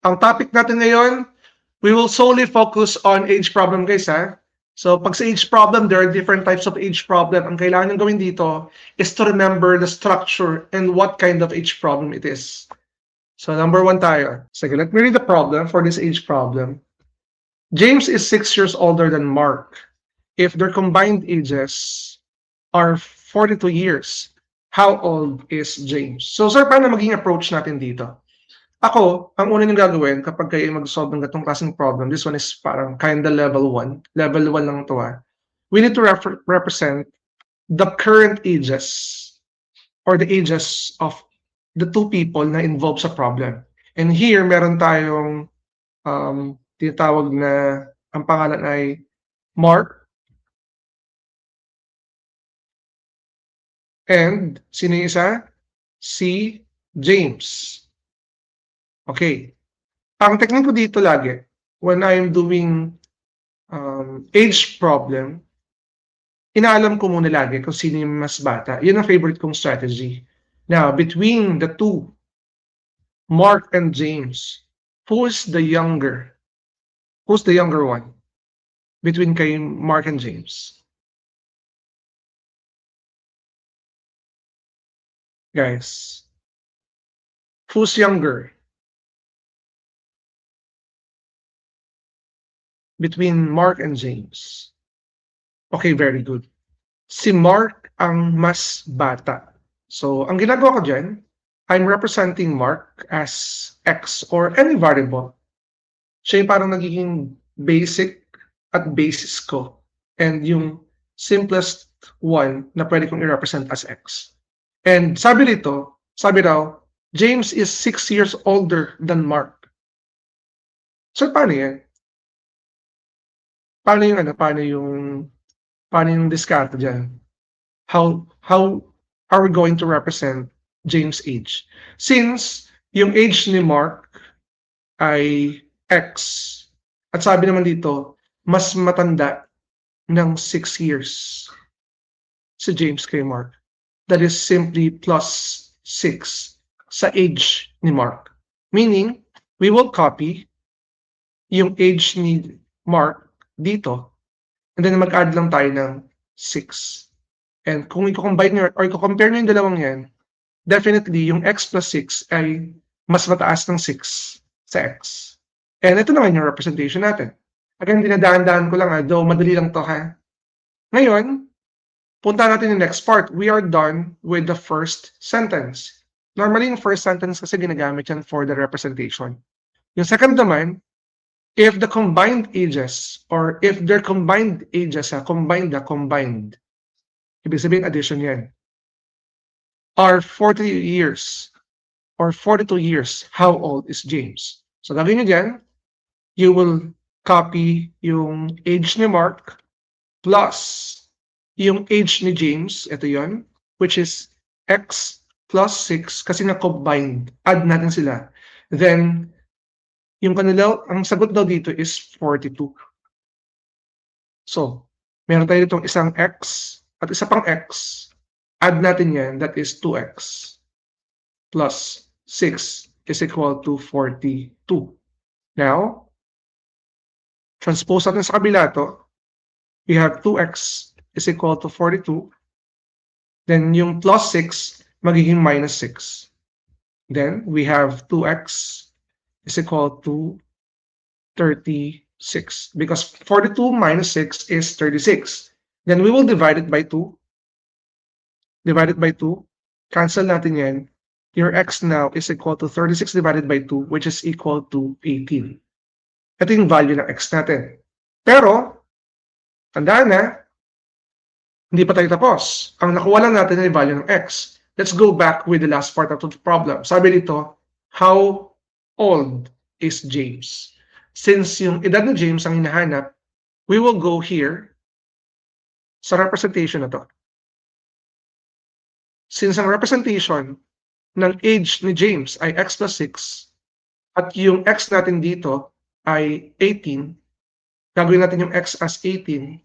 Ang topic natin ngayon, we will solely focus on age problem, guys, ha? So, pag sa age problem, there are different types of age problem. Ang kailangan nyo gawin dito is to remember the structure and what kind of age problem it is. So, number 1 tayo. Sige, let me read the problem for this age problem. James is 6 years older than Mark. If their combined ages are 42 years, how old is James? So, sir, paano maging approach natin dito? Ako, ang una niyong gagawin kapag kayo mag-solve ng ganitong klaseng problem, this one is parang kinda level 1. Level 1 lang 'to, We need to represent the current ages or the ages of the two people na involved sa problem. And here, meron tayong tinatawag na ang pangalan ay Mark and sino yung isa? Si James. Okay. Ang technique ko dito lagi, when I'm doing age problem, inaalam ko muna lagi kung sino yung mas bata. Yun ang favorite kong strategy. Now, between the two, Mark and James, who's the younger? Who's the younger one? Between kay Mark and James. Guys, who's younger? Between Mark and James. Okay, very good. Si Mark ang mas bata. So, ang ginagawa ko dyan, I'm representing Mark as X or any variable. Siya yung parang nagiging basic at basis ko. And yung simplest one na pwede kong i-represent as X. And sabi raw, James is 6 years older than Mark. So, paano yan? Paano yung diskarte dyan? How are we going to represent James' age? Since yung age ni Mark ay X, at sabi naman dito, mas matanda ng 6 years si James kay Mark. That is simply plus 6 sa age ni Mark. Meaning, we will copy yung age ni Mark dito, and then mag-add lang tayo ng 6. And kung i-combine nyo or i-compare nyo yung dalawang yan, definitely yung x plus 6 ay mas mataas ng 6 sa x. And ito naman yung representation natin. Again, dinadaan-daan ko lang, though madali lang to, ha? Ngayon, punta natin yung next part. We are done with the first sentence. Normally, yung first sentence kasi ginagamit yan for the representation. Yung second naman, if the combined ages, or if their combined ages, combined, ibig sabihin addition yan, are 40 years or 42 years, how old is James? So gagawin nyo dyan, you will copy yung age ni Mark plus yung age ni James, ito yon, which is x plus 6 kasi na-combined, add natin sila. Then, yung kanila, ang sagot daw dito is 42. So, meron tayo ditong isang x at isa pang x. Add natin yan, that is 2x plus 6 is equal to 42. Now, transpose natin sa kabila to. We have 2x is equal to 42. Then yung plus 6 magiging minus 6. Then we have 2x is equal to 36 because 42 minus 6 is 36. Then we will divide it by 2. Divide it by 2. Cancel natin yan. Your x now is equal to 36 divided by 2, which is equal to 18. Ito yung value ng x natin. Pero, tandaan na, hindi pa tayo tapos. Ang nakuha lang natin ay value ng x. Let's go back with the last part of the problem. Sabi dito, how old is James? Since yung edad ni James ang hinahanap, we will go here sa representation na to. Since ang representation ng age ni James ay x plus 6 at yung x natin dito ay 18, gagawin natin yung x as 18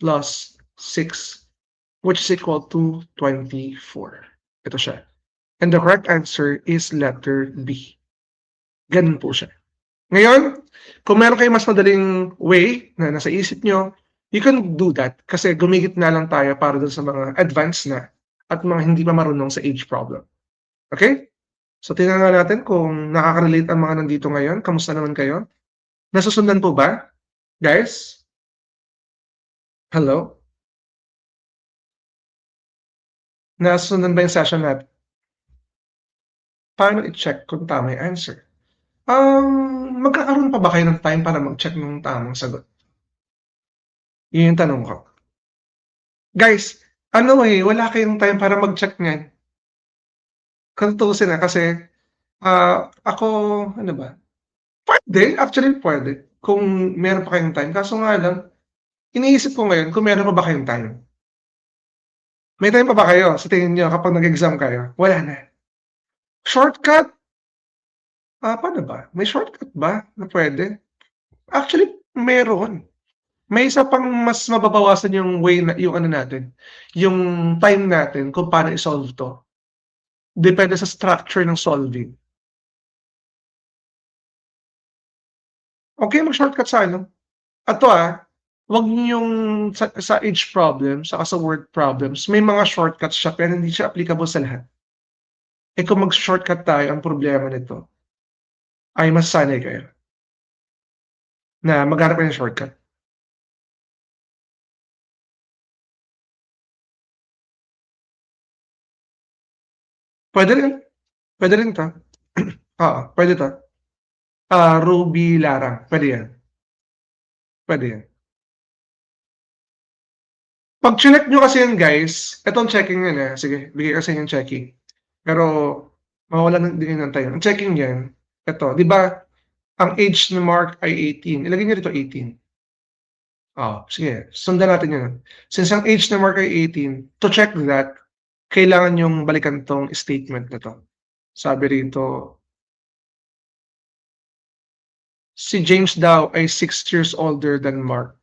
plus 6, which is equal to 24. Ito siya. And the correct answer is letter B. Ganun po siya. Ngayon, kung meron kayong mas madaling way na nasa isip nyo, you can do that kasi gumigit na lang tayo para dun sa mga advanced na at mga hindi pa marunong sa age problem. Okay? So tingnan nga natin kung nakaka-relate ang mga nandito ngayon. Kamusta naman kayo? Nasusundan po ba? Guys? Hello? Nasusundan ba yung session natin? Paano i-check kung tama yung answer? Magkakaroon pa ba kayo ng time para mag-check ng tamang sagot? Yun yung tanong ko. Guys, ano wala kayong time para mag-check niyan. Kung tutuusin kasi ako, ano ba? Pwede, actually pwede. Kung meron pa kayong time. Kaso nga lang, iniisip ko ngayon kung meron pa ba kayong time. May time pa ba kayo sa tingin niyo kapag nag-exam kayo? Wala na. Shortcut? Paano ba? May shortcut ba na pwede? Actually, meron. May isa pang mas mababawasan yung way na yung ano natin, yung time natin kung paano i-solve 'to. Depende sa structure ng solving. Okay mag-shortcut sa ano, at 'to, wag niyong sa age problem saka sa word problems, may mga shortcuts siya pero hindi siya applicable sa lahat. Eh, kung mag-shortcut tayo, ang problema nito ay masasanay kayo na maghanap kayo ng shortcut. Puwede rin, puwede rin 'to. Oo, puwede 'to. Ruby Larang, puwede 'yan, puwede 'yan. 'Pag chineck niyo kasi 'yan guys, itong checking 'yan, sige bigay ko sa inyo yung checking. Pero mawawalan din kayo ng time. Ang checking niyan, eto, 'di ba ang age ni Mark ay 18, ilagay niyo rito 18. Sige sundan natin 'yun. Since ang age ni Mark ay 18, to check that, kailangan niyong balikan 'tong statement na 'to. Sabi rito, si James daw ay 6 years older than Mark.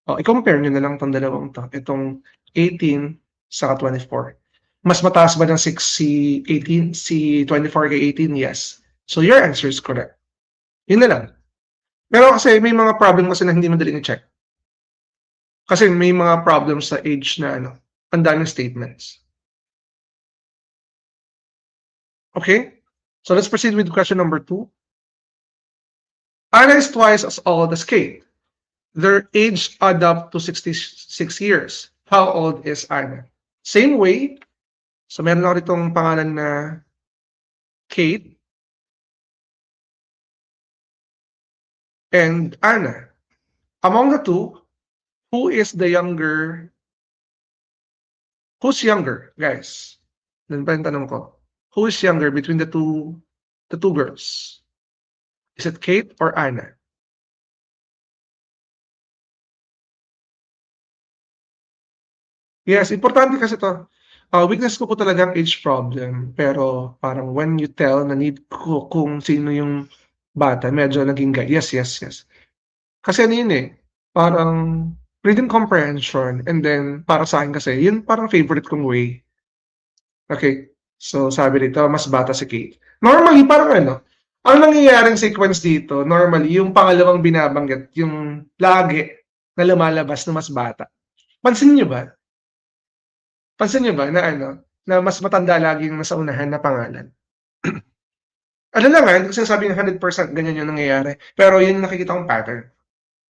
I-compare niyo na lang 'tong dalawang 'to, itong 18 saka 24. Mas mataas ba ng 6 si 18, si 24 kay 18? Yes. So your answer is correct. Yun na lang. Pero kasi may mga problem kasi na hindi madaling i-check. Kasi may mga problems sa age na ano, ang daming statements. Okay? So let's proceed with question number 2. Anna is twice as old as Kate. Their age add up to 66 years. How old is Anna? Same way. So meron ako ditong pangalan na Kate and Anna. Among the two, who is the younger? Who's younger, guys? Yan pa yung tanong ko. Who is younger between the two girls? Is it Kate or Anna? Yes, importante kasi 'to. Weakness ko po talaga ang age problem, pero parang when you tell na need ko kung sino yung bata, medyo naging yes, yes, yes. Kasi ano yun, parang reading comprehension and then para sa'kin kasi yun parang favorite kong way. Okay, so sabi dito mas bata si Kate. Normally parang ano, ang nangyayaring sequence dito, normally yung pangalawang binabanggit yung lagi na lumalabas na mas bata. Pansin niyo ba? Pansin niyo ba na ano, na mas matanda lagi yung nasa unahan na pangalan? Ano lang, hindi ko sinasabing 100% ganyan yung nangyayari, pero yun yung nakikita kong pattern.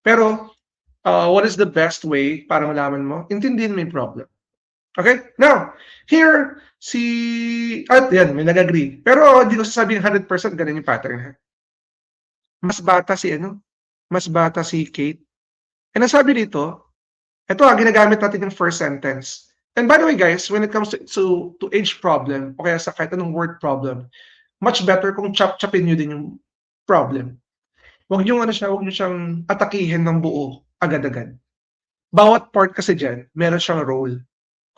Pero, what is the best way para malaman mo? Intindihin mo yung problem. Okay? Now, here, at yan, may nag-agree. Pero hindi ko sasabing 100% ganun yung pattern. Mas bata si ano? Mas bata si Kate. And ang sabi dito, ito ginagamit natin yung first sentence. And by the way guys, when it comes to age problem, o kaya sa kahit anong word problem, much better kung chop-chopin nyo din yung problem. Huwag nyo siyang atakihin ng buo agad-agad. Bawat part kasi dyan, meron siyang role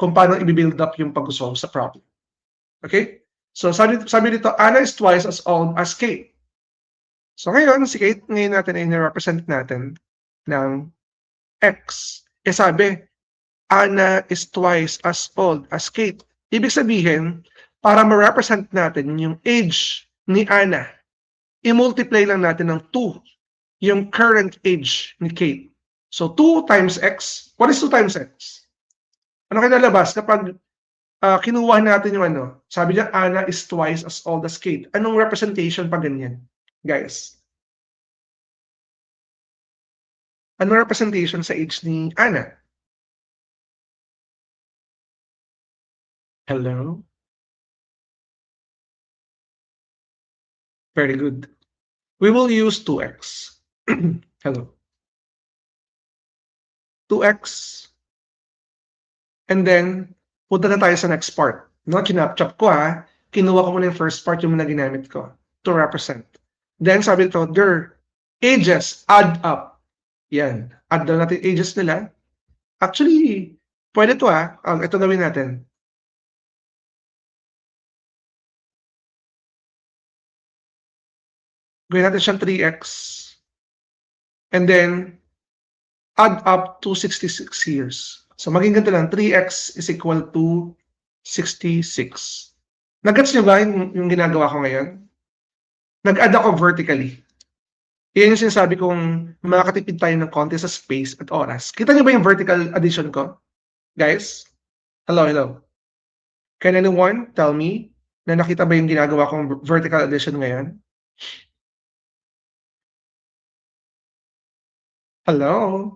kung paano i-build up yung pag-solve sa problem. Okay? So sabi dito, Anna is twice as old as Kate. So ngayon, si Kate, ngayon natin ay nirepresent natin ng X. Sabi, Anna is twice as old as Kate. Ibig sabihin, para ma-represent natin yung age ni Anna, i-multiply lang natin ng 2 yung current age ni Kate. So 2 times x, what is 2 times x? Ano kinalabas kapag kinuha natin yung ano? Sabi niya, Anna is twice as old as Kate. Anong representation pa ganyan, guys? Anong representation sa age ni Anna? Hello? Very good. We will use 2x. Hello. 2x. And then, punta na tayo sa next part. No, kinapchap ko ha. Kinuha ko muna yung first part yung muna ginamit ko to represent. Then sabi ko, their ages add up. Yan. Add na natin ages nila. Actually, pwede to ha. Ito gawin natin. Gawin natin siyang 3x. And then, add up to 66 years. So maging ganito lang, 3x is equal to 66. Nagets nyo ba yung ginagawa ko ngayon? Nag-add ako vertically. Yan yung sinasabi kong makakatipid tayo ng konti sa space at oras. Kita nyo ba yung vertical addition ko? Guys? Hello, hello. Can anyone tell me na nakita ba yung ginagawa kong vertical addition ngayon? Hello?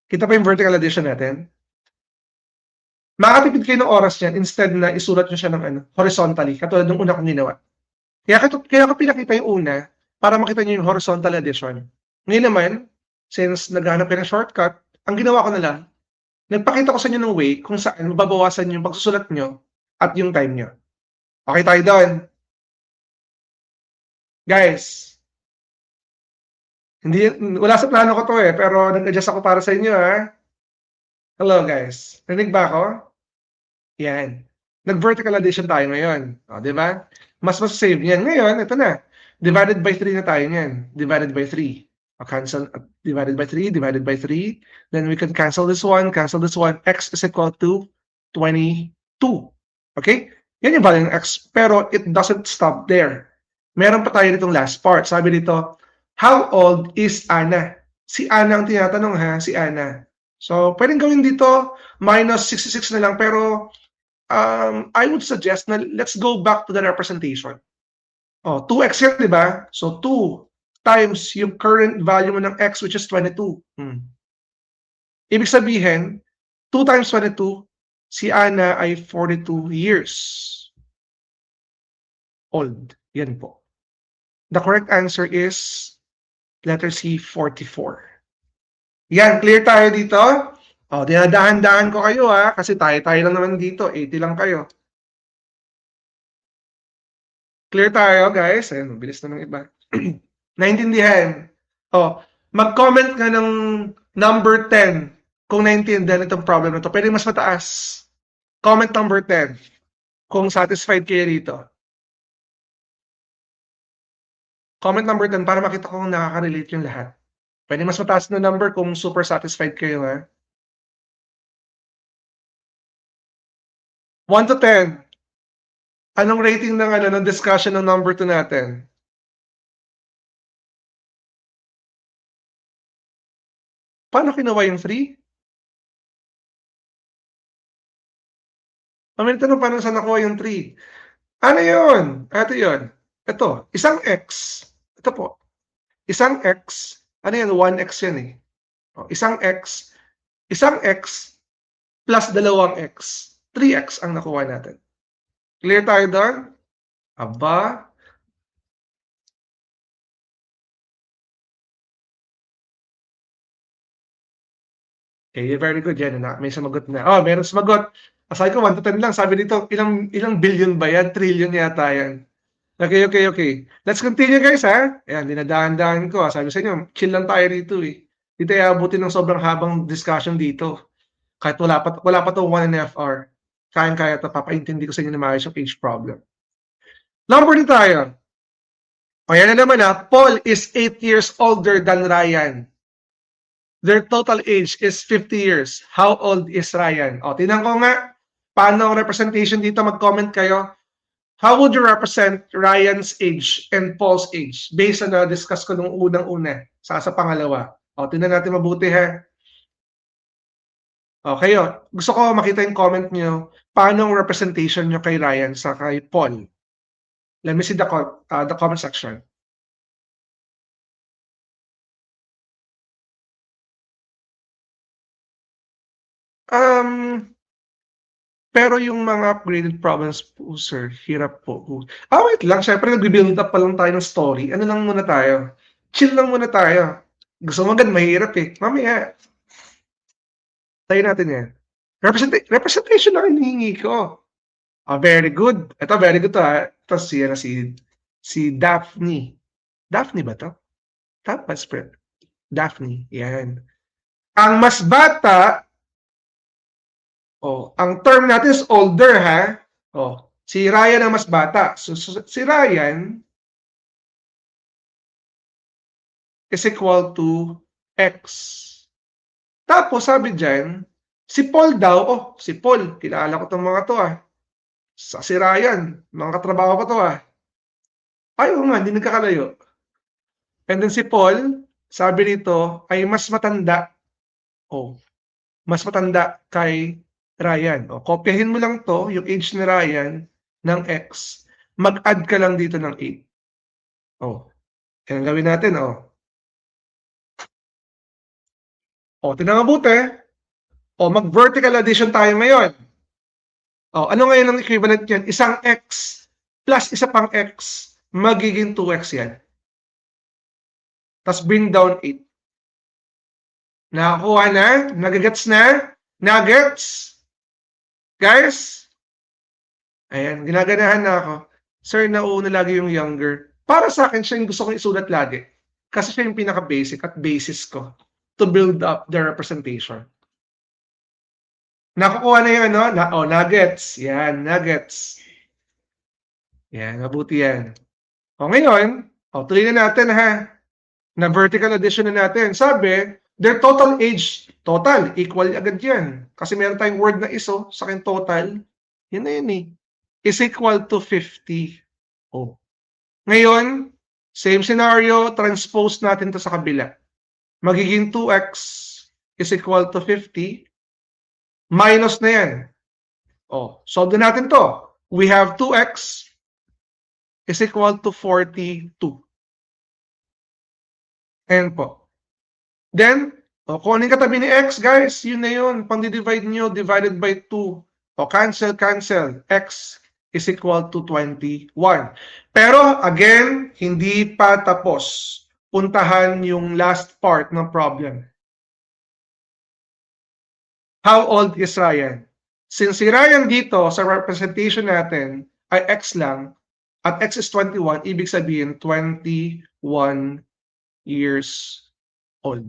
Kita pa yung vertical addition natin? Makakatipid kayo ng oras niyan instead na isulat nyo siya ng horizontally, katulad ng una kong ginawa. Kaya ko pinakita yung una para makita nyo yung horizontal addition. Ngayon naman, since naghanap kayo ng shortcut, ang ginawa ko na lang, nagpakita ko sa inyo ng way kung saan mababawasan yung pagsusulat nyo at yung time nyo. Okay tayo doon. Guys, wala sa plano ko to pero nag-adjust ako para sa inyo Hello guys, narinig ba ako? Yan. Nag-vertical addition tayo ngayon. O, di ba? Mas save niyan. Ngayon, ito na. Divided by 3 na tayo niyan. Divided by 3. Cancel, divided by 3, divided by 3. Then we can cancel this one, cancel this one. X is equal to 22. Okay? Yan yung value ng X. Pero it doesn't stop there. Meron pa tayo ditong last part. Sabi dito, how old is Anna? Si Anna ang tinatanong ha, si Anna. So, pwedeng gawin dito, minus 66 na lang, pero I would suggest na let's go back to the representation. 2x yan, di ba? So, 2 times yung current value mo ng x, which is 22. Ibig sabihin, 2 times 22, si Anna ay 42 years old. Yan po. The correct answer is letter C, 44. Yan, clear tayo dito? Dinadahan-dahan ko kayo kasi tayo lang naman dito, 80 lang kayo. Clear tayo, guys? Ayun, bilis na ng iba. Naintindihan? Mag-comment nga ng number 10 kung naintindihan itong problem na to. Pwede mas mataas. Comment number 10 kung satisfied kayo dito. Comment number 10 para makita kung nakaka-relate yung lahat. Pwede mas mataas na number kung super satisfied kayo 1 to 10. Anong rating ng discussion ng number 2 natin? Paano kinuha yung 3? Mamaya tanong paano saan nakuha yung 3? Ano yun? Ito yun. Ito, isang x. Ito po. Isang x. Ano yan? 1x yan Isang x plus dalawang x. 3x ang nakuha natin. Clear tayo doon? Aba. Okay, very good yan. May sumagot na. Meron sumagot. Aside ko 1 to 10 lang. Sabi dito, ilang billion ba yan? Trillion yata yan. Okay. Let's continue guys Ayan, dinadahan-dahan ko Sabi sa inyo, chill lang tayo dito Dito abutin ng sobrang habang discussion dito. Kahit wala pa to 1.5 hour. Kaya to, papaintindi ko sa inyo na maayos yung age problem. Number din tayo. Ayan na naman Paul is 8 years older than Ryan. Their total age is 50 years. How old is Ryan? Tingnan ko nga. Paano ang representation dito? Mag-comment kayo. How would you represent Ryan's age and Paul's age based on na-discuss ko nung unang-una sa pangalawa? O, tingnan natin mabuti ha. O, kayo, gusto ko makita yung comment nyo. Paano ang representation nyo kay Ryan sa kay Paul? Let me see the comment section. Pero yung mga upgraded problems po, sir, hirap po. Wait lang. Syempre, nag-build up pa lang tayo ng story. Ano lang muna tayo? Chill lang muna tayo. Gusto mo agad, mahirap eh. Mamaya, tayo natin yan. Representation lang hinihingi ko. Very good. Ito, very good to ha. Ito si Daphne. Daphne ba to? Tapos, Daphne. Yan. Ang mas bata, ang term natin is older ha. Si Ryan ang mas bata. So si Ryan is equal to X. Tapos sabi dyan, si Paul daw, si Paul, kilala ko itong mga to si Ryan, mga katrabaho ko to Ayaw nga, hindi nagkakalayo. And then si Paul, sabi nito, ay mas matanda. Mas matanda kay Ryan. Kopyahin mo lang to, yung age ni Ryan, ng X. Mag-add ka lang dito ng 8. Yan gawin natin, tingnan mabuti. Mag-vertical addition tayo ngayon. Ano ngayon ang equivalent yan? Isang X plus isa pang X, magiging 2X yan. Tapos bring down 8. Nakakuha na? Nagagets na? Nuggets? Guys? Ayan, ginaganahan na ako. Sir, nauuna lagi yung younger. Para sa akin, siya yung gusto kong isulat lagi. Kasi siya yung pinaka-basic at basis ko to build up the representation. Nakukuha na yung nuggets. Yan, nuggets. Yan, mabuti yan. Ngayon, tuloy na natin ha. Na vertical addition na natin. Sabi, their total age, total, equal agad yan. Kasi meron tayong word na iso sa akin total. Yun na yun is equal to 50. Ngayon, same scenario, transpose natin to sa kabila. Magiging 2x is equal to 50. Minus na yan. Solve na natin to. We have 2x is equal to 42. Ayan po. Then, kunin katabi ni x, guys. Yun na yun. Pang-divide nyo, divided by 2. Cancel. X is equal to 21. Pero, again, hindi pa tapos. Puntahan yung last part ng problem. How old is Ryan? Since si Ryan dito, sa representation natin, ay X lang, at X is 21, ibig sabihin 21 years old.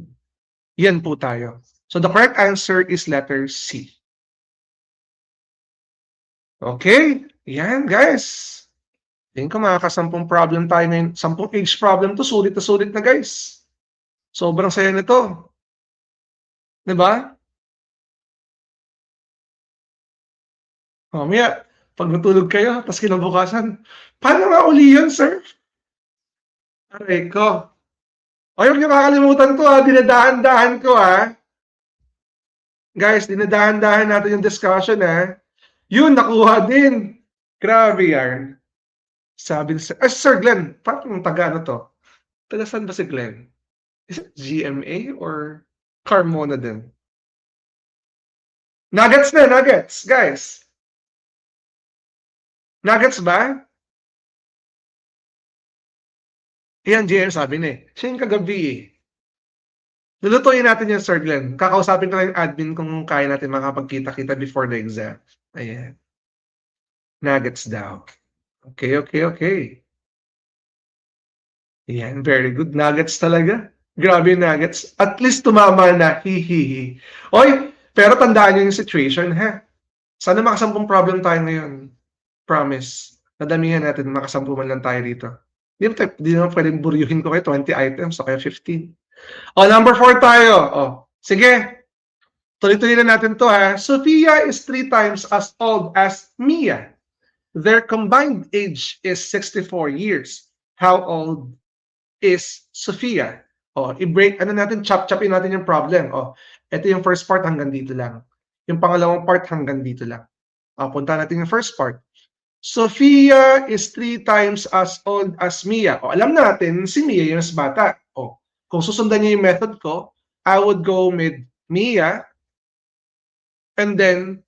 Yan po tayo. So the correct answer is letter C. Okay? Yan, guys. Tingin ko makaka-10 problem tayo ngayon. 10 age problem to. Sulit na, guys. Sobrang saya nito. Diba? Mamaya, pag natulog kayo, tapos kinabukasan, paano nga uli yun, sir? Aray ko. Huwag niyo makakalimutan to dinadahan-dahan ko Guys, dinadahan-dahan natin yung discussion Yun, nakuha din. Grabe yan. Sabi ni Sir Glenn, parang taga to? Taga saan ba si Glenn? Is it GMA or Carmona din? Nuggets na, nuggets, guys. Nuggets ba? Yan, GM sabi na Siya yung kagabi Lulutuin natin yung Sir Glenn. Kakausapin ko lang yung admin kung kaya natin makapagkita-kita before the exam. Ayan. Nuggets daw. Okay. Ayan, very good. Nuggets talaga. Grabe nuggets. At least tumama na. Hihihi. Oy, pero tandaan nyo yung situation, Sana makasampung problem tayo ngayon. Promise. Nadamihan natin, makasampu man lang tayo dito. Di naman pwedeng buryuhin ko kayo 20 items o kaya 15. Number 4 tayo. Sige. Tuloy-tuloy na natin to Sophia is 3 times as old as Mia. Their combined age is 64 years. How old is Sophia? O, i-break, ano natin, chop-chopin natin yung problem. O, ito yung first part hanggang dito lang. Yung pangalawang part hanggang dito lang. O, punta natin yung first part. Sophia is 3 times as old as Mia. O, alam natin, si Mia yung mas bata. O, kung susundan niyo yung method ko, I would go with Mia and then,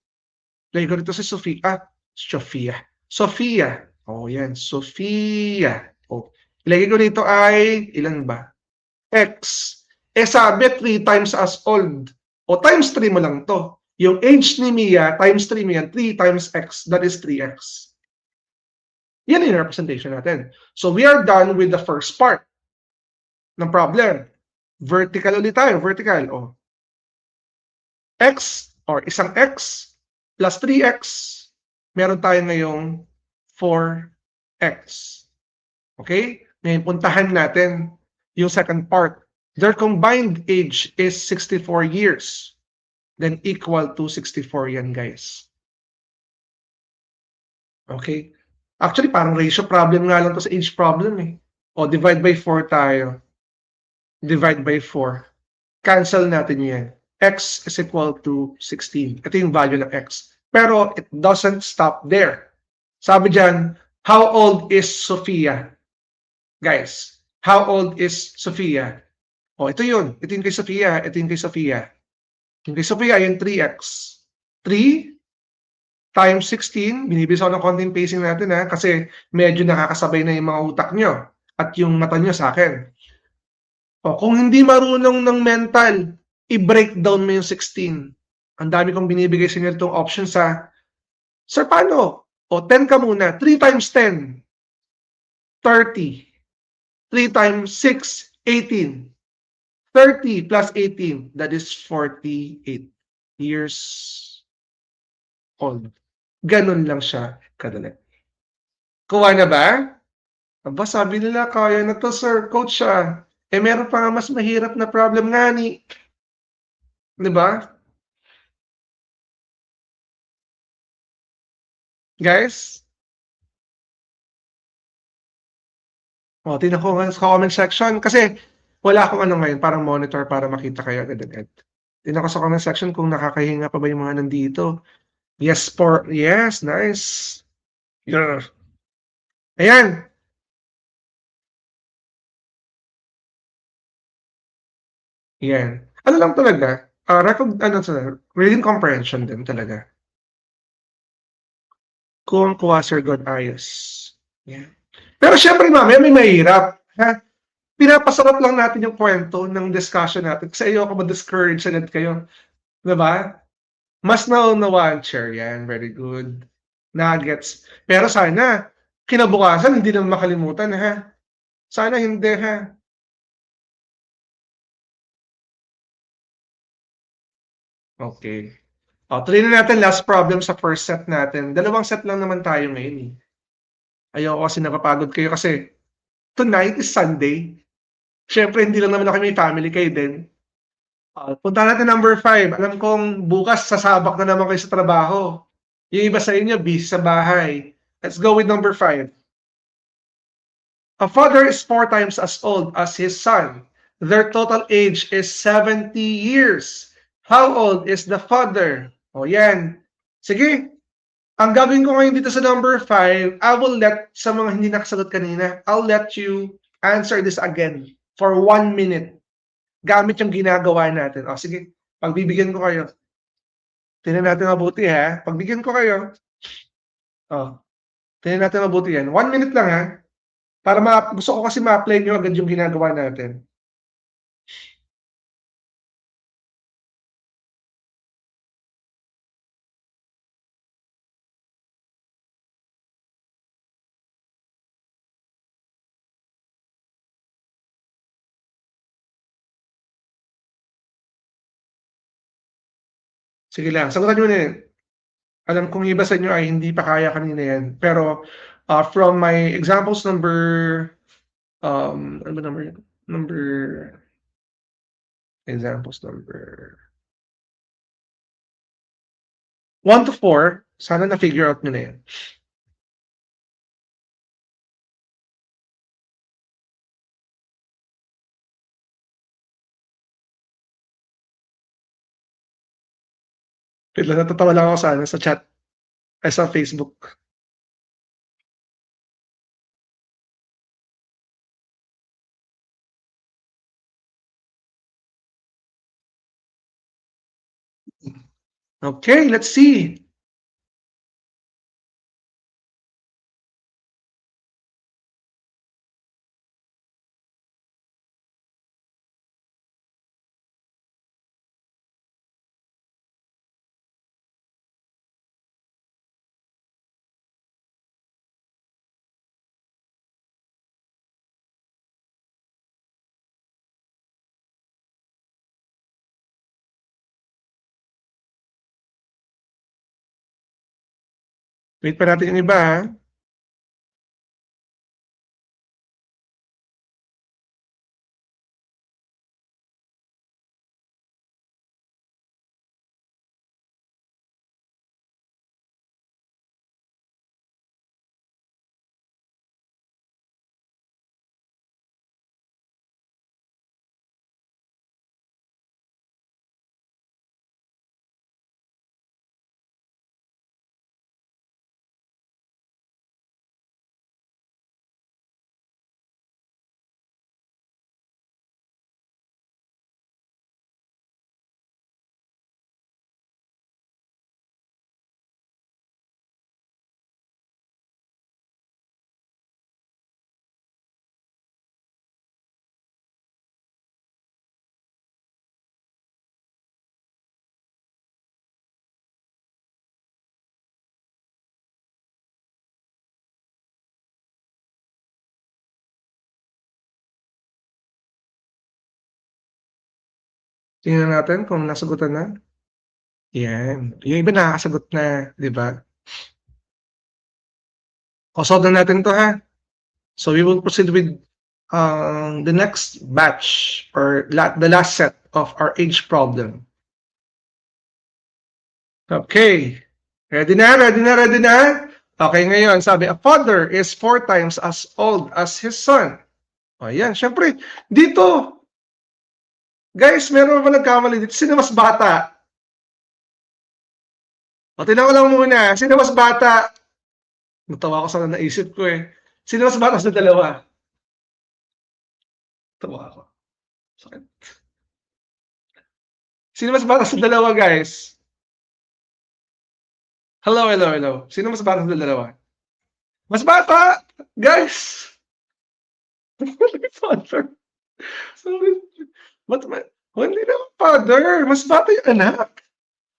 lagay ko rito si Sophia. Sophia. Sophia. O, yan. Sophia. O, ilagay ko dito ay, ilan ba? X. Eh sabi, 3 times as old. O times 3 mo lang to. Yung age ni Mia, times 3 mo yan, 3 times X. That is 3X. Yan yung representation natin. So we are done with the first part ng problem. Vertical ulit tayo. Vertical. O. X or isang X plus 3X. Meron tayo ngayong 4X. Okay? Ngayon, puntahan natin yung second part. Their combined age is 64 years. Then equal to 64 yan, guys. Okay? Actually, parang ratio problem nga lang to sa age problem eh. O, divide by 4 tayo. Divide by 4. Cancel natin yan. X is equal to 16. Ito yung value ng X. Pero it doesn't stop there. Sabi dyan, how old is Sophia? Guys, how old is Sophia? O, ito yun. Ito yung kay Sophia. Ito yung kay Sophia. Yung kay Sophia, yung 3x. 3 times 16, binibisa ko ng konting pacing natin ha, kasi medyo nakakasabay na yung mga utak nyo at yung mata nyo sa akin. O, kung hindi marunong ng mental, i-breakdown mo yung 16. Ang dami kong binibigay sa inyo itong options ha. Sir, paano? O, 10 ka muna. 3 times 10, 30. 3 times 6, 18. 30 plus 18, that is 48 years old. Ganun lang siya kadali. Kuha na ba? Aba, sabi nila, kaya na to, sir. Coach siya. Eh, meron pa nga mas mahirap na problem nga ni. Di ba? Guys? O, tingnan ko nga sa comment section. Kasi wala akong ano ngayon, parang monitor para makita kayo agad-agad. Tingnan ko sa comment section kung nakakahinga pa ba yung mga nandito. Yes, yes, nice. Yeah. Ayan. Yan. Ano lang talaga, reading comprehension din talaga. Kuwang-kuha, Sir God, ayos. Yan. Pero syempre mamaya may mahirap. Ha? Pinapasarap lang natin yung kwento ng discussion natin kasi ayoko ma-discourage agad kayo. Diba? Mas naunawaan, Chair. Yan, very good. Nuggets. Pero sana, kinabukasan, hindi naman makalimutan, ha? Sana hindi, ha? Okay. O, tuloy na natin last problem sa first set natin. Dalawang set lang naman tayo ngayon eh. Ayoko kasi napapagod kayo kasi tonight is Sunday. Siyempre, hindi lang naman ako may family kayo din. Punta natin number 5. Alam kong bukas sasabak na naman kayo sa trabaho. Yung iba sa inyo, busy sa bahay. Let's go with number 5. A father is 4 times as old as his son. Their total age is 70 years. How old is the father? O yan. Sige, ang gagawin ko ngayon dito sa number 5, I will let, sa mga hindi nakasagot kanina, I'll let you answer this again for 1 minute. Gamit yung ginagawa natin. O sige, pagbibigyan ko kayo. Tingnan natin mabuti ha. Pagbigyan ko kayo. O, tingnan natin mabuti yan. 1 minute lang ha. Para gusto ko kasi ma-apply nyo agad yung ginagawa natin. Sige lang, sagutan nyo na yan. Alam kong iba sa inyo ay hindi pa kaya kanina yan. Pero from my examples ano ba number examples number 1 to 4, sana na-figure out nyo na yan. Wait lang, natatawa lang ako sa ano, sa chat, ay sa Facebook. Okay, let's see. Wait pa natin yung iba, ha? Tingnan natin kung nasagutan na. Yan. Yung iba nakakasagot na, di ba? O, solve na natin to, ha? So we will proceed with the next batch or the last set of our age problem. Okay. Ready na? Ready na? Ready na? Okay, ngayon, sabi, a father is 4 times as old as his son. O, yan. Siyempre, dito, guys, meron ba nagkamali dito? Sino mas bata? O, tingnan ko lang muna. Sino mas bata? Natawa ko sa naisip ko eh. Sino mas bata sa dalawa? Tawa ako. Sakit. Sino mas bata sa dalawa, guys? Hello, hello, hello. Sino mas bata sa dalawa? Mas bata! Guys! Father. Sorry. Ba't ma oh, hindi naman father. Mas bata yung anak.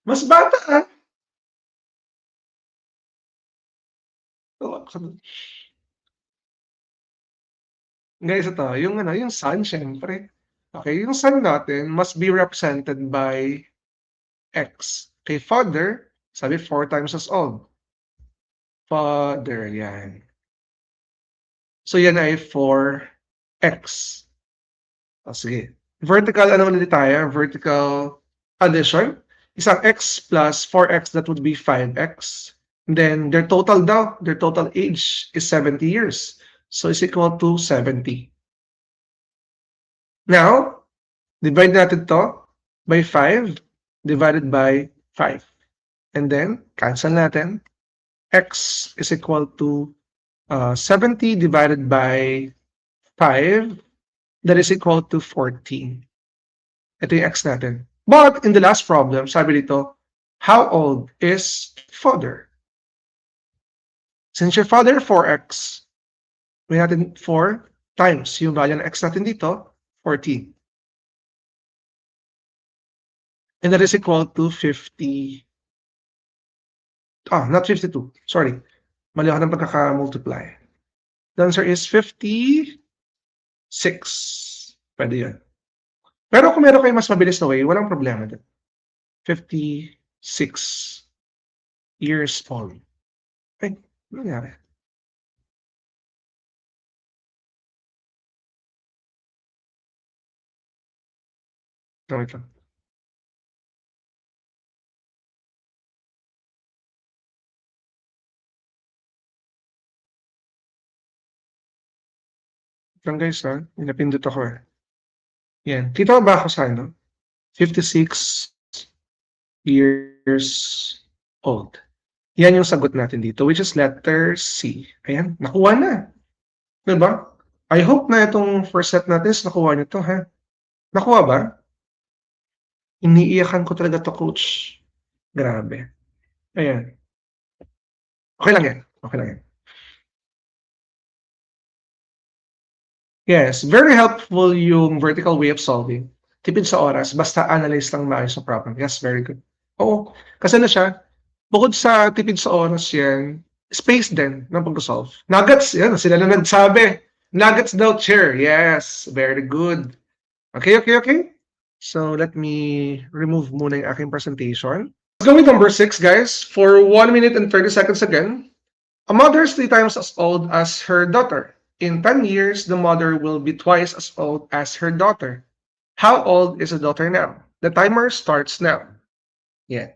Mas bata, ah. Guys, ito, yung ano, yung son, siyempre. Okay, yung son natin must be represented by X. Okay, father, sabi 4 times as old. Father, yan. So, yan ay 4x. O, sige. Vertical, ano ulit tayo? Vertical addition. Isang x plus 4x, that would be 5x. And then, their total daw, their total age is 70 years. So, is equal to 70. Now, divide natin to by 5 divided by 5. And then, cancel natin. X is equal to 70 divided by 5. That is equal to 14. Ito yung x natin. But in the last problem, sabi dito, how old is father? Since your father 4x, may natin 4 times yung value ng x natin dito, 14. And that is equal to 50. Not 52. Sorry. Mali ako ng pagkaka-multiply. The answer is 56. Pwede yan. Pero kung meron kayo mas mabilis na way, walang problema din. 56 years old. Ay, ano nangyari? Wait lang. Lang guys, ha? May napindot ako eh. Yan. Kita ba ako sa ano? 56 years years old. Yan yung sagot natin dito, which is letter C. Ayan, nakuha na. Diba? I hope na itong first set natin is nakuha nyo to, ha? Nakuha ba? Iniiyakan ko talaga to, coach. Grabe. Ayan. Okay lang yan. Okay lang yan. Yes, very helpful yung vertical way of solving. Tipid sa oras, basta analyze lang maayos ang problem. Yes, very good. Oo, kasi na siya, bukod sa tipid sa oras yan, space din ng pag-solve. Nuggets, yan, sila na nagsabi. Nuggets daw, chair. Yes, very good. Okay. So, let me remove muna yung aking presentation. Let's go with number 6, guys. For 1 minute and 30 seconds again. A mother is 3 times as old as her daughter. In 10 years, the mother will be twice as old as her daughter. How old is the daughter now? The timer starts now. Yeah.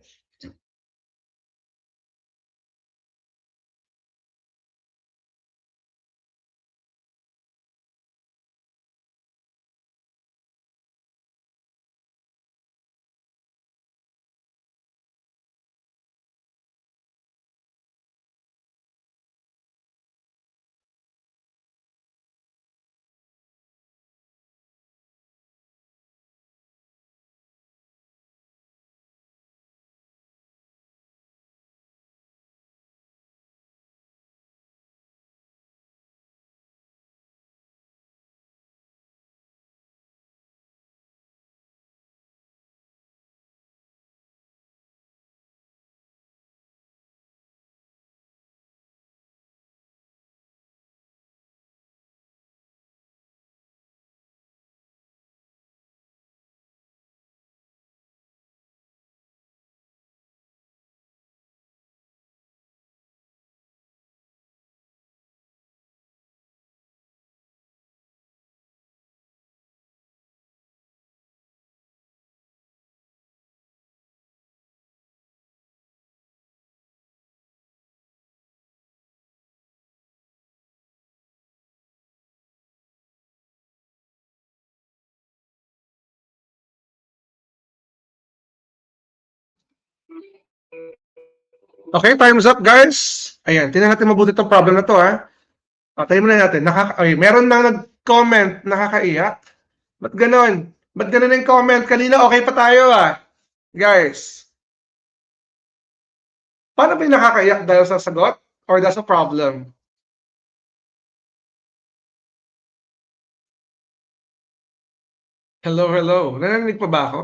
Okay, time's up, guys. Ayan, tingnan natin mabuti itong problem na to, ha. Tayo muna natin. Meron nang nag-comment, nakakaiyak. Ba't ganon? Ba't ganon yung comment? Kanina okay pa tayo, ah. Guys, paano ba yung nakakaiyak dahil sa sagot? Or dahil sa problem? Hello. Narinig pa ba ako?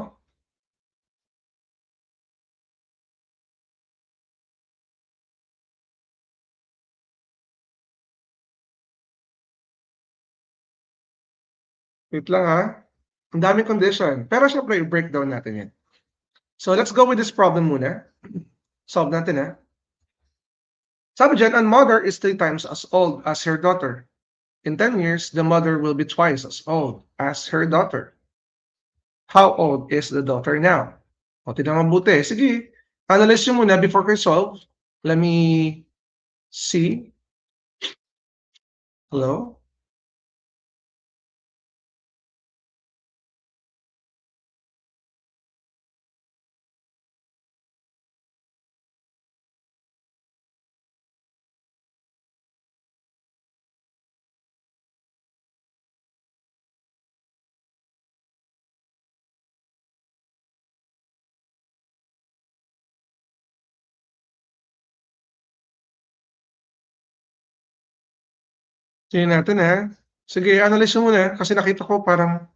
Wait lang, ha. Ang daming condition. Pero syempre, i-breakdown natin yan. So, let's go with this problem muna. Solve natin, ha. Sabi dyan, a mother is 3 times as old as her daughter. In 10 years, the mother will be twice as old as her daughter. How old is the daughter now? O, tignan mabuti. Sige, analyze nyo muna before kayo solve. Let me see. Hello? Sige natin, ha. Sige, analyze nyo muna kasi nakita ko parang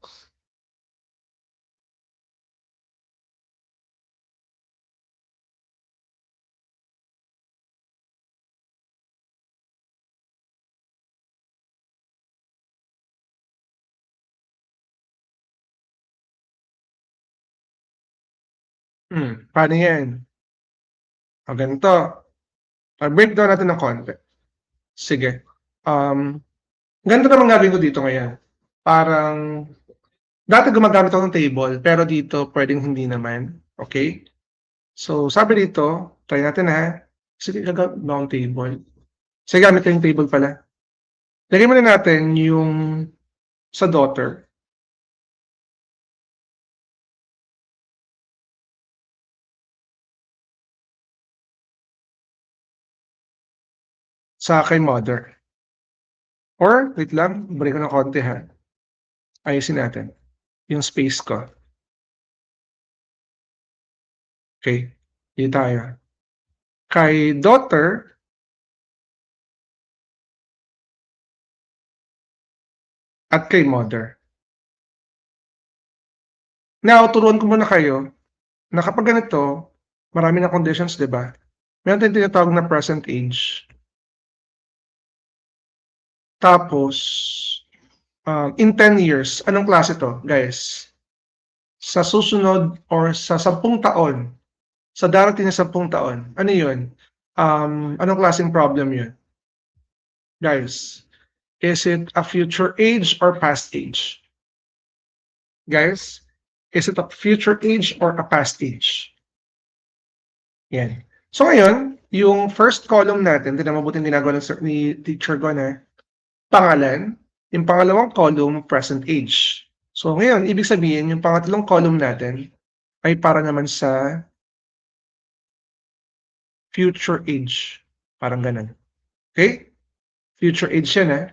paano yan? O, ganito. Breakdown natin ng konti. Sige. Ganito naman gagawin ko dito ngayon. Parang, dati gumagamit ako ng table, pero dito pwedeng hindi naman. Okay? So, sabi dito, try natin, ha. Sige, gagamit ba akong table? Sige, gamit ko yung table pala. Lagay muna natin yung sa daughter. sa kay mother. Or wait lang, balik ko ng konti ha. Ayusin natin yung space ko. Okay, dito tayo. Kay daughter at kay mother. Now, turuan ko muna kayo na kapag ganito, marami na conditions, di ba? Meron tayong tinatawag na present age. Tapos, in 10 years, anong klase to, guys? Sa susunod or sa 10 taon, sa darating na 10 taon, ano yun? Anong klaseng problem yun? Guys, is it a future age or past age? Guys, is it a future age or a past age? Yan. So ngayon, yung first column natin, tingnan mabuting ginagawa ni Teacher Gon, pangalan, yung pangalawang column, present age. So ngayon, ibig sabihin, yung pangatlong column natin ay para naman sa future age. Parang ganun. Okay? Future age yan,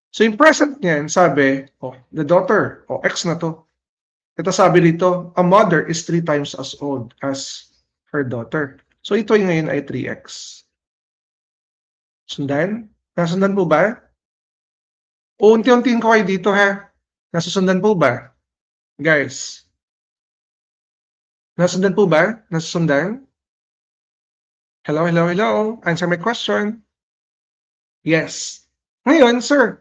So yung present niyan, sabi, the daughter, X na to. Ito sabi dito, a mother is 3 times as old as her daughter. So ito ngayon ay 3x. Sundan? Nasundan po ba? Unti-untiin ko kayo dito ha. Nasusundan po ba? Guys. Nasusundan po ba? Nasusundan? Hello, hello, hello. Answer my question. Yes. Ngayon, sir.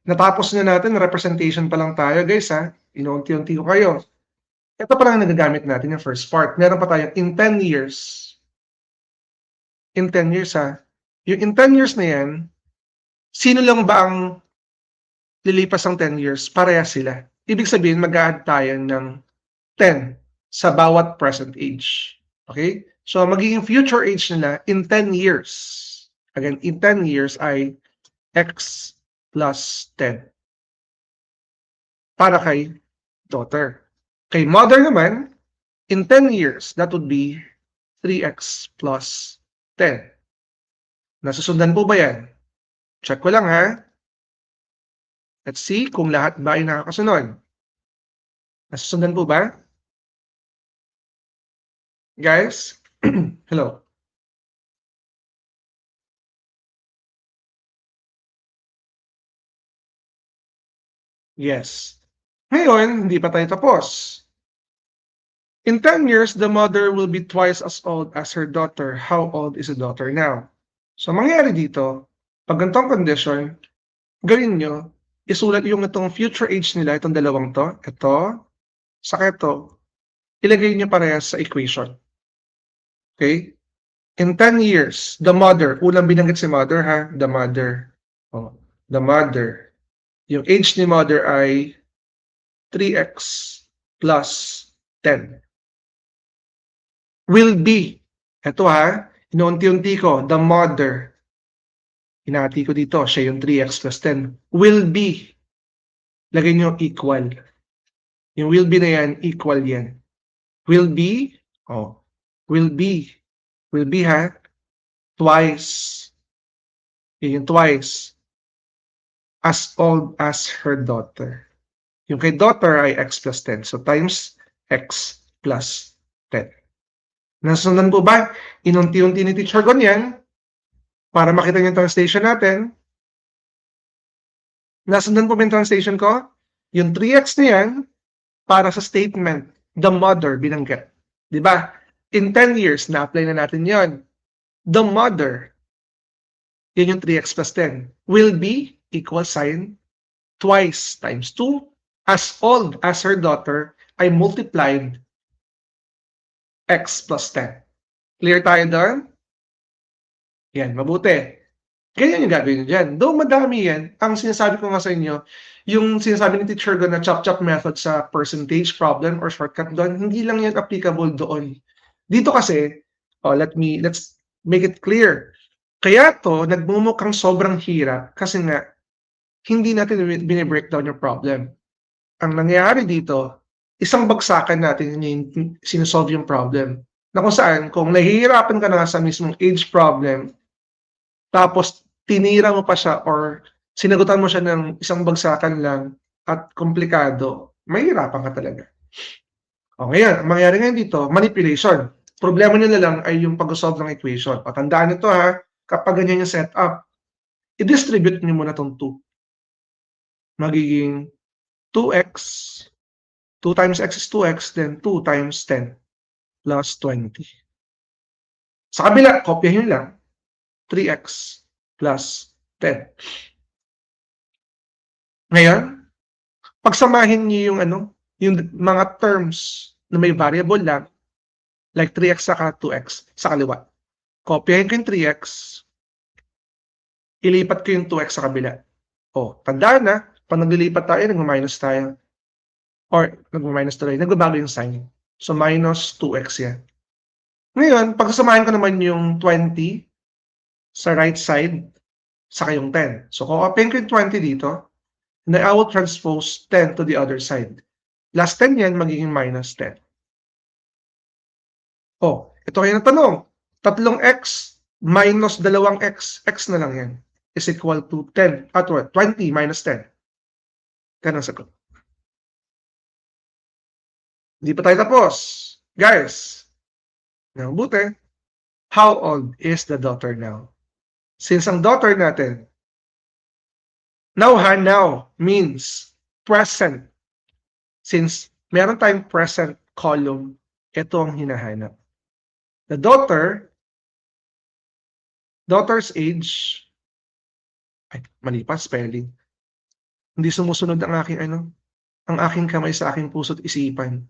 Natapos na natin. Representation pa lang tayo, guys ha. Inuunti-unti ko kayo. Ito pa lang nagagamit natin yung first part. Meron pa tayo in 10 years. In 10 years ha. Yung in 10 years na yan, sino lang ba ang lilipas ng 10 years? Parehas sila. Ibig sabihin, mag-add tayo ng 10 sa bawat present age. Okay? So, magiging future age nila in 10 years. Again, in 10 years ay x plus 10. Para kay daughter. Kay mother naman, in 10 years, that would be 3x plus 10. Nasusundan po ba yan? Check ko lang ha. Let's see kung lahat ba ay nakakasunod. Nasusundan po ba? Guys? Hello? Yes. Ngayon, hindi pa tayo tapos. In 10 years, the mother will be twice as old as her daughter. How old is the daughter now? So, mangyayari dito, pag ganitong condition, gawin nyo, isulat yung itong future age nila, itong dalawang to, ito, saka ito, ilagay nyo parehas sa equation. Okay? In 10 years, the mother, ulang binanggit si mother ha, the mother. The mother. Yung age ni mother ay 3x plus 10. Will be. Ito ha, inuunti-unti ko, the mother. Hinati ko dito, siya yung 3x plus 10. Will be. Lagay nyo equal. Yung will be na yan, equal yan. Will be, will be. Will be ha, twice. Yung twice. As old as her daughter. Yung kay daughter ay x plus 10. So, times x plus 10. Nasundan po ba? Inunti-unti ni Teacher Gon yan para makita niyo yung translation natin. Nasundan po ba yung translation ko? Yung 3x na yan para sa statement, the mother binanggit. Diba? In 10 years, na-apply na natin yon. The mother, yun yung 3x plus 10, will be equal sign twice times 2 as old as her daughter ay multiplied x plus 10. Clear tayo doon? Yan, mabuti. Ganyan yung gagawin nyo dyan. Though madami yan, ang sinasabi ko nga sa inyo, yung sinasabi ni Teacher Gon na chop-chop method sa percentage problem or shortcut doon, hindi lang yan applicable doon. Dito kasi, let's make it clear. Kaya to, nagmumukhang sobrang hirap kasi nga, hindi natin binibreakdown yung problem. Ang nangyayari dito, isang bagsakan natin yung sinusolve yung problem. Na kung saan, kung nahihirapan ka na sa mismong age problem, tapos tinira mo pa siya or sinagutan mo siya ng isang bagsakan lang at komplikado, mahihirapan ka talaga. O ngayon, ang mangyayari ngayon dito, manipulation. Problema nila lang ay yung pag-solve ng equation. O tandaan nito ha, kapag ganyan yung setup, i-distribute niyo muna itong 2. Magiging 2x, 2 times x is 2x, then 2 times 10 plus 20. Sa kabila, kopyahin lang, 3x plus 10. Ngayon, pagsamahin niyo yung yung mga terms na may variable lang, like 3x saka 2x sa kaliwa. Kopyahin ko yung 3x, ilipat ko yung 2x sa kabila. O, tandaan na, pag naglilipat tayo, nag-minus tayo. Or, nag-minus tuloy, nagbabago yung sign. So, minus 2x yan. Ngayon, pagsasamahin ko naman yung 20 sa right side, saka yung 10. So, kopyahin ko yung 20 dito, and I will transpose 10 to the other side. Plus 10 yan, magiging minus 10. Oh, ito kayo na tanong. 3x minus 2x, x na lang yan, is equal to 10, 20 minus 10. 10 ang sagot. Hindi pa tayo tapos. Guys, mabuti. How old is the daughter now? Since ang daughter natin, now means present. Since meron tayong present column, ito ang hinahanap. The daughter's age, ay, mali pa, spelling. Hindi sumusunod ang aking kamay sa aking puso't isipan.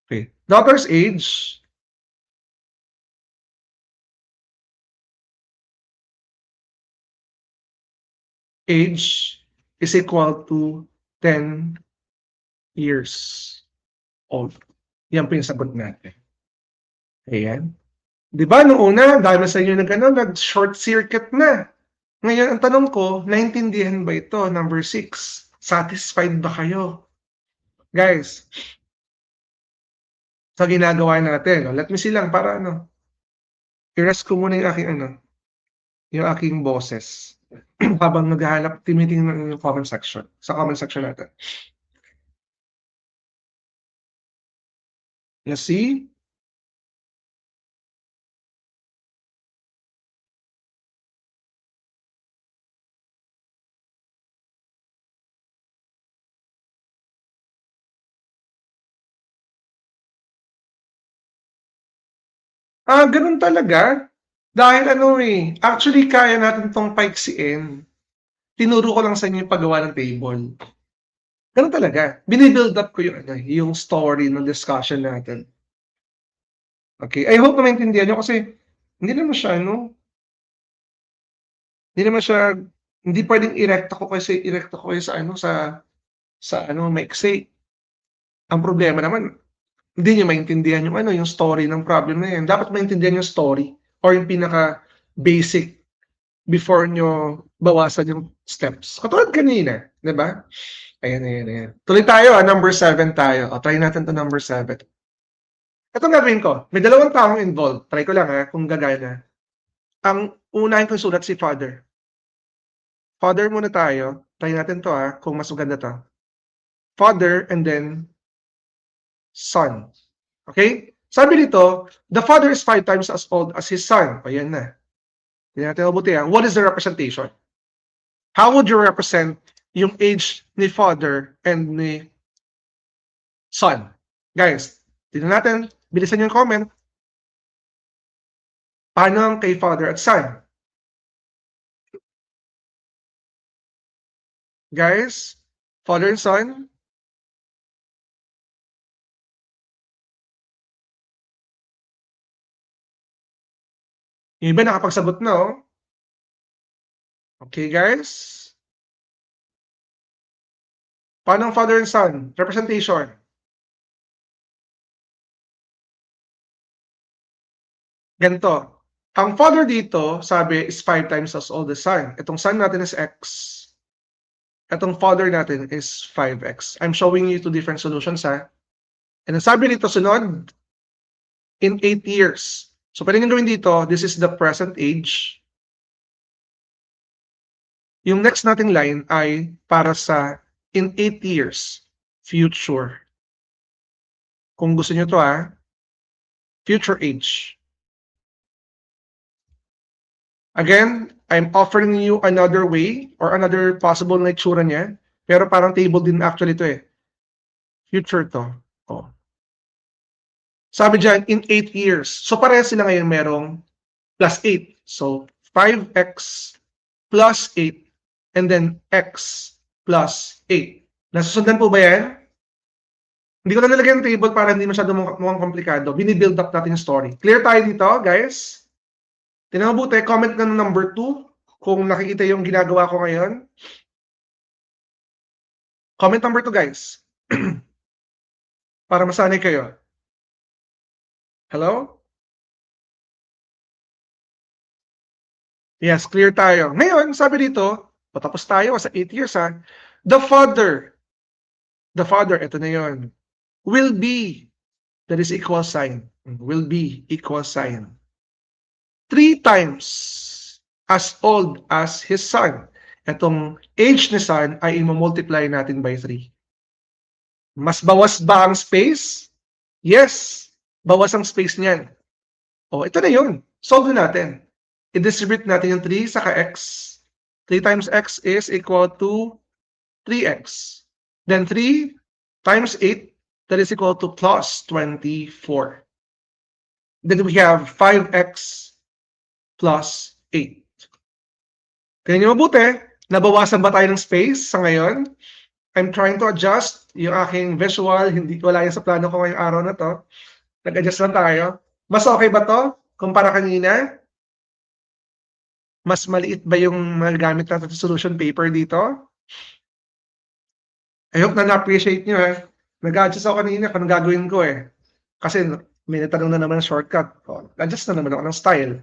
Okay. Daughter's age, is equal to 10 years old. Yan po yung sagot natin. Ayan. Di ba, nung una, dahil sa inyo nag-short circuit na. Ngayon, ang tanong ko, naintindihan ba ito? Number 6. Satisfied ba kayo? Guys, sa ginagawa natin, let me see lang para i-rest ko muna yung aking boses. Habang naghahanap, tinitingnan yung comment section. Sa comment section natin. Let's see. Ganun talaga. Dahil actually kaya natin tong paiksiin. Tinuro ko lang sa inyo yung paggawa ng table. Ganun talaga. Binibuild up ko yung story ng discussion natin. Okay, I hope na maintindihan nyo kasi hindi naman siya hindi pwedeng irekta ko kayo sa maiksi. Ang problema naman, hindi nyo maintindihan yung story ng problem na yan. Dapat maintindihan yung story or yung pinaka-basic before nyo bawasan yung steps. Katulad kanina, di ba? Ayan. Tuloy tayo, number 7 tayo. O, try natin to number 7. Ito gagawin ko. May dalawang taong involved. Try ko lang kung gagana. Ang unahin kong sulat si father. Father muna tayo. Try natin to kung mas maganda to. Father and then son. Okay? Sabi dito, the father is 5 times as old as his son. Ayan na. Tingnan natin mabuti What is the representation? How would you represent yung age ni father and ni son? Guys, tingnan natin. Bilisan yung comment. Paano ang kay father at son? Guys, father and son? Yung iba nakapagsagot na Okay, guys? Paano ang father and son? Representation. Ganito. Ang father dito, sabi, is 5 times as old as son. Itong son natin is x. Itong father natin is 5x. I'm showing you 2 different solutions And ang sabi nito, sunod, in 8 years. So, pwede nyo gawin dito, this is the present age. Yung next nating line ay para sa in 8 years, future. Kung gusto nyo to future age. Again, I'm offering you another way or another possible na itsura niya. Pero parang table din actually to Future to. Oh. Sabi dyan, in 8 years. So parehas sila ngayon merong plus 8. So 5x plus 8 and then x plus 8. Nasusundan po ba yan? Hindi ko na nilagay yung table para hindi masyado mukhang komplikado. Binibuild up natin yung story. Clear tayo dito, guys? Tingnan mo buti, comment na ng number 2 kung nakikita yung ginagawa ko ngayon. Comment number 2, guys. Para masanay kayo. Hello? Yes, clear tayo. Ngayon, sabi dito, patapos tayo sa 8 years The father, ito na yun, will be, that is equal sign, will be equal sign, 3 times as old as his son. Itong age ni son ay i-multiply natin by 3. Mas bawas ba ang space? Yes, bawas ang space niyan. O, ito na yun. Solve natin. I-distribute natin yung 3 saka x. 3 times x is equal to 3x. Then 3 times 8, that is equal to plus 24. Then we have 5x plus 8. Tingnan niyo mabuti, nabawasan ba tayo ng space sa ngayon? I'm trying to adjust yung aking visual, wala yan sa plano ko ngayong araw na to. Nag-adjust lang tayo. Mas okay ba to kumpara kanina? Mas maliit ba yung magagamit natin sa solution paper dito? I hope na na-appreciate nyo Nag-adjust ako kanina kung gagawin ko Kasi may natanong na naman ng shortcut. Adjust na naman ako ng style.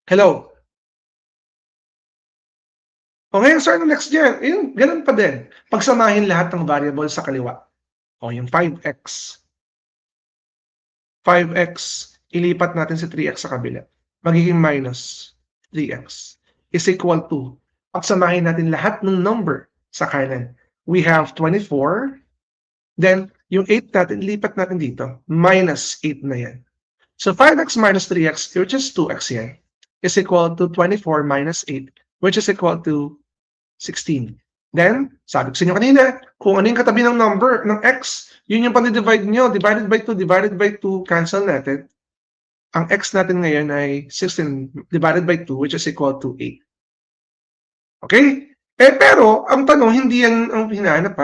Hello? Ngayon, sir, next gen, ganun pa din. Pagsamahin lahat ng variables sa kaliwa. Yung 5x. 5x, ilipat natin si 3x sa kabila. Magiging minus 3x is equal to, pagsamahin natin lahat ng number sa kanan. We have 24, then yung 8 natin, lipat natin dito, minus 8 na yan. So 5x minus 3x, which is 2x yan, is equal to 24 minus 8, which is equal to 16. Then, sabi ko sa inyo kanina, kung ano yung katabi ng number, ng x, yun yung pang-divide nyo, divided by 2, cancel natin. Ang x natin ngayon ay 16 divided by 2, which is equal to 8. Okay? Pero, ang tanong, hindi yan ang hinahanap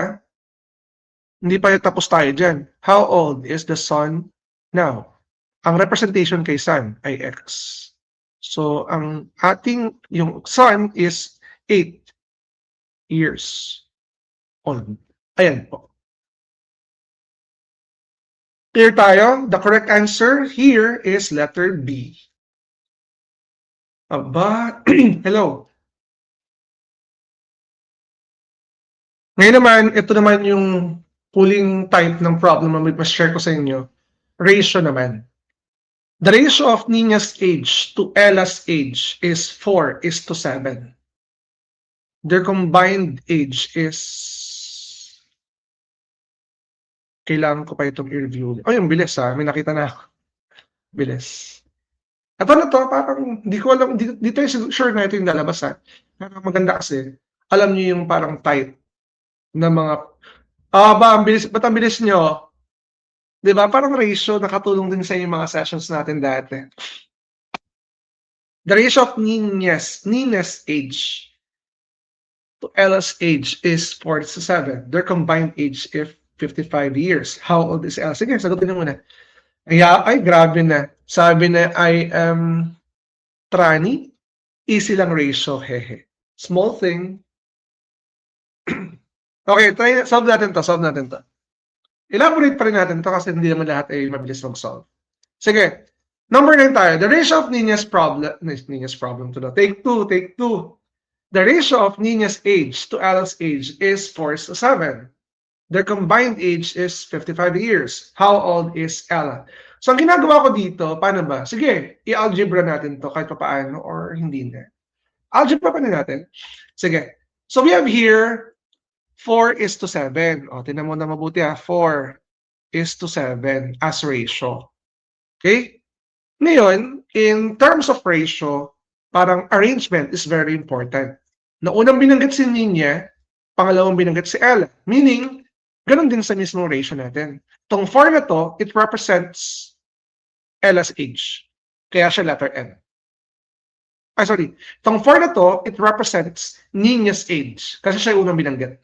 Hindi pa tapos tayo dyan. How old is the son now? Ang representation kay son ay x. So, ang ating, yung son is 8 years old. Ayan po. Clear tayo? The correct answer here is letter B. Aba, hello. Ngayon naman, ito naman yung pooling type ng problem na share ko sa inyo. Ratio naman. The ratio of Nina's age to Ella's age is 4:7. Their combined age is... Kailangan ko pa itong i-review. Yung bilis may nakita na ako. Bilis. Ito na to, parang hindi ko alam, dito sure na ito yung lalabas Pero maganda kasi, alam niyo yung parang type na mga, ang bilis, ba't ang bilis nyo? Diba? Parang ratio, nakatulong din sa yung mga sessions natin dati. The ratio of Nina's age to Ella's age is 4:7. Their combined age is 55 years. How old is Ella? Sige, sagutin mo muna. Ay, grabe na. Sabi na, I am tranny. Easy lang ratio, hehe. Small thing. Okay, solve natin to. Elaborate pa rin natin to kasi hindi naman lahat ay mabilis mag-solve. Sige, number 9 tayo. The ratio of Nina's problem to the take two. The ratio of Nina's age to Ella's age is 4:7. Their combined age is 55 years. How old is Ella? So, ang ginagawa ko dito, paano ba? Sige, i-algebra natin to kahit paano or hindi na. Algebra pa na natin. Sige. So, we have here 4:7. O, tingnan mo na mabuti ha. 4:7 as ratio. Okay? Ngayon, in terms of ratio, parang arrangement is very important. Na unang binanggit si Nina, pangalawang binanggit si Ella. Meaning, ganun din sa mismong ratio natin. Itong 4 na to, it represents Ella's age. Kaya siya letter N. Sorry. Itong 4 na to, it represents Nina's age. Kasi siya yung unang binanggit.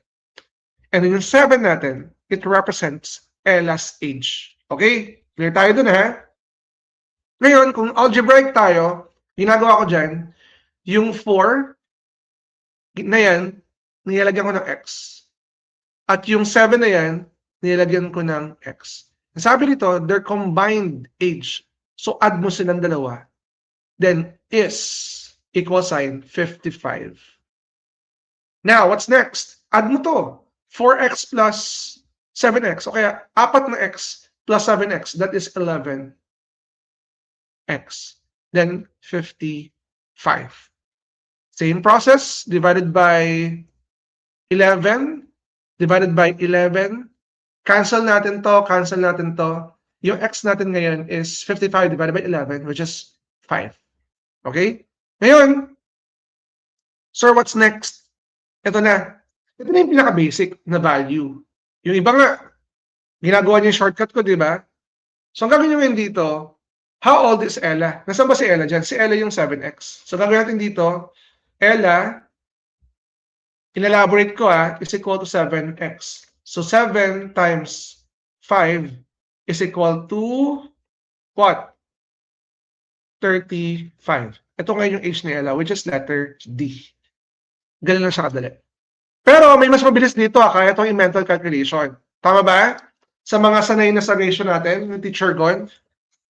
And then yung 7 natin, it represents Ella's age. Okay? Clear tayo dun ha? Ngayon, kung algebraic tayo, ginagawa ko dyan, yung 4 na yan, nilagyan ko ng x. At yung 7 na yan, nilagyan ko ng x. Sabi dito, their combined age. So, add mo silang dalawa. Then, is equal sign 55. Now, what's next? Add mo to. 4x plus 7x. O kaya, 4 na x plus 7x. That is 11x. Then, 55. Same process. Divided by 11. Divided by 11. Cancel natin to. Cancel natin to. Yung x natin ngayon is 55 divided by 11, which is 5. Okay? Ngayon, sir, what's next? Ito na. Ito na yung pinaka-basic na value. Yung iba nga, ginagawa niya yung shortcut ko, di ba? So, ang gagawin nyo ngayon dito, how old is Ella? Nasaan ba si Ella dyan? Si Ella yung 7x. So, gagawin natin dito, Ella, in-elaborate ko is equal to 7x. So, 7 times 5 is equal to what? 35. Ito ngayon yung age ni Ella, which is letter D. Ganun lang siya kadali. Pero may mas mabilis dito kaya itong yung mental calculation. Tama ba? Sa mga sanay na sa ratio natin, yung teacher Gon,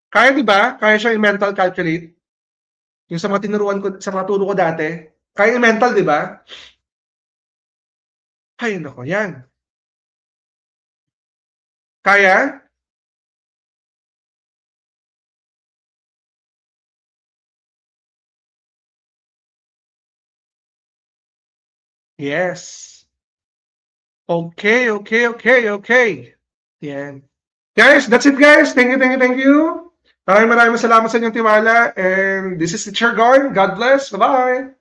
kaya di ba? Kaya siya yung mental calculate. Yung sa mga tinuruan ko, sa mga turo ko dati, kaya yung mental, di ba? Ay, nako, yan. Kaya? Yes. Okay, okay, okay, okay. Yan. Guys, that's it guys. Thank you, thank you, thank you. Maraming salamat sa inyong tiwala. And this is Teacher Gon. God bless. Bye-bye.